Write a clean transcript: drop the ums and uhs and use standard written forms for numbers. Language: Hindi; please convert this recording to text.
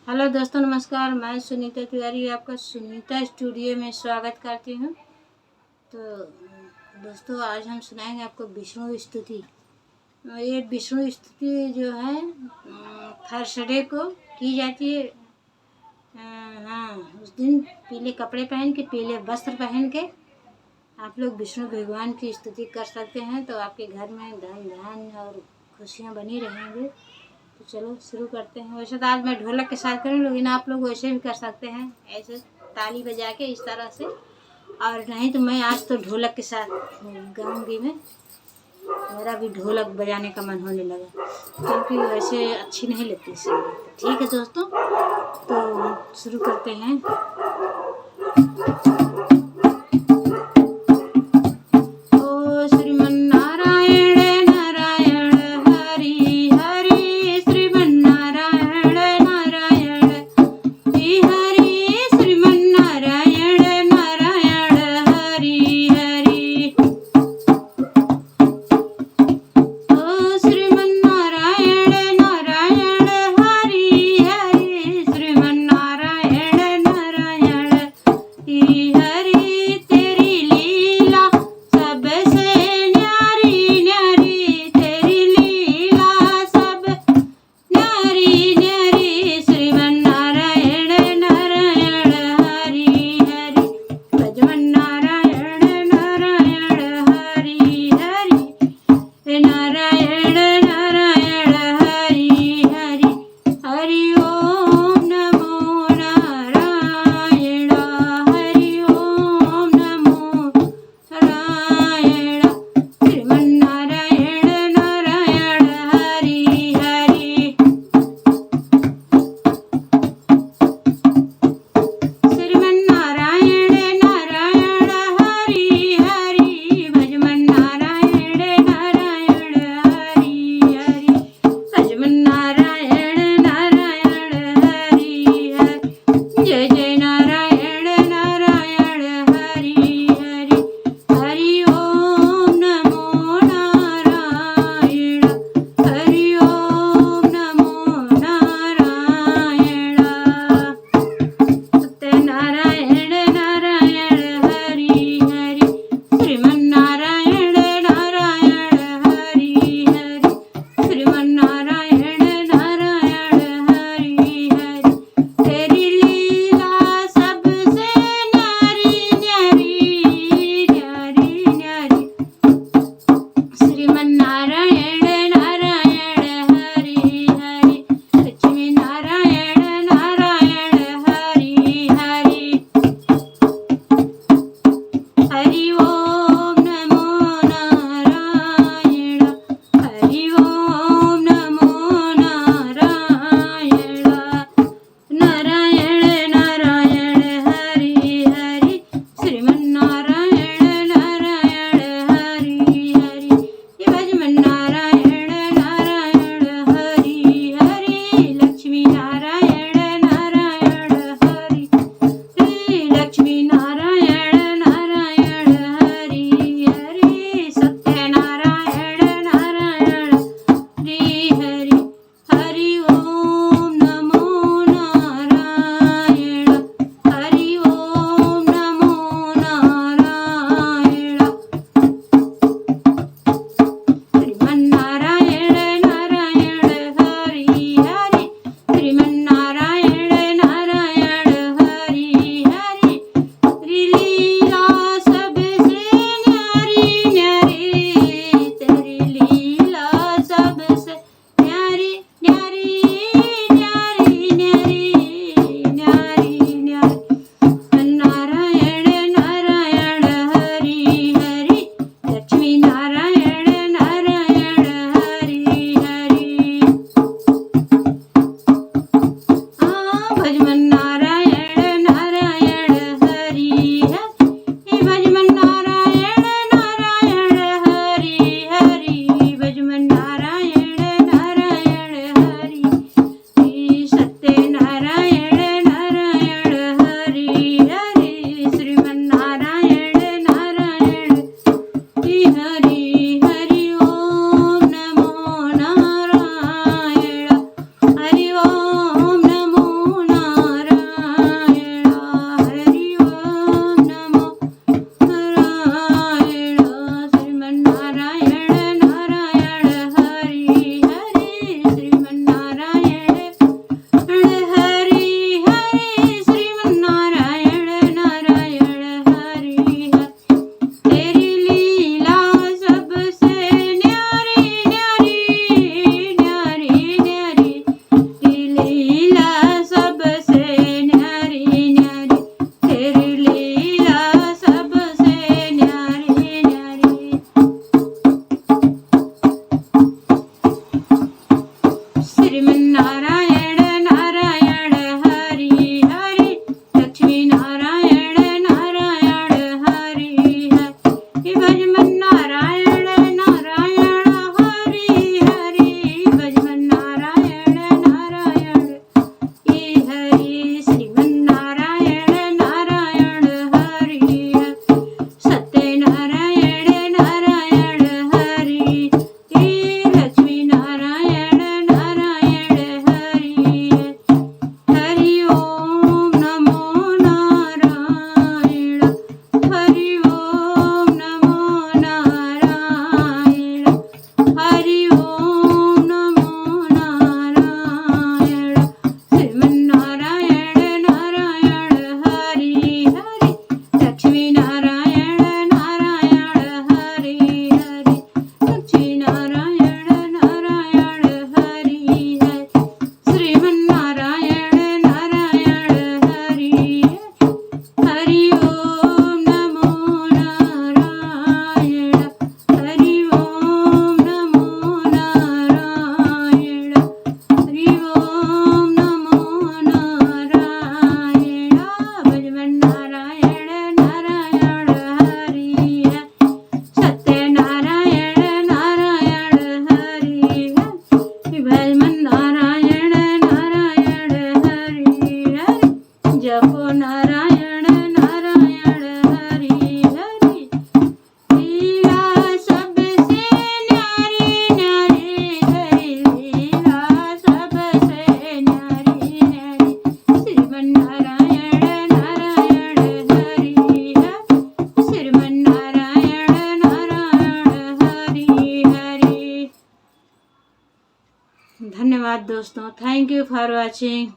हेलो दोस्तों, नमस्कार। मैं सुनीता तिवारी आपका सुनीता स्टूडियो में स्वागत करती हूँ। तो दोस्तों, आज हम सुनाएंगे आपको विष्णु स्तुति। ये विष्णु स्तुति जो है थर्सडे को की जाती है। हाँ, उस दिन पीले कपड़े पहन के, पीले वस्त्र पहन के आप लोग विष्णु भगवान की स्तुति कर सकते हैं। तो आपके घर में धन धान और खुशियाँ बनी रहेंगी। तो चलो शुरू करते हैं। वैसे तो आज मैं ढोलक के साथ करूँ, लेकिन आप लोग वैसे भी कर सकते हैं, ऐसे ताली बजा के इस तरह से। और नहीं तो मैं आज तो ढोलक के साथ गाऊंगी। मेरा भी ढोलक बजाने का मन होने लगा, क्योंकि वैसे अच्छी नहीं लगती संगीत। ठीक है दोस्तों, तो शुरू करते हैं। Yeah. धन्यवाद दोस्तों। Thank you for watching.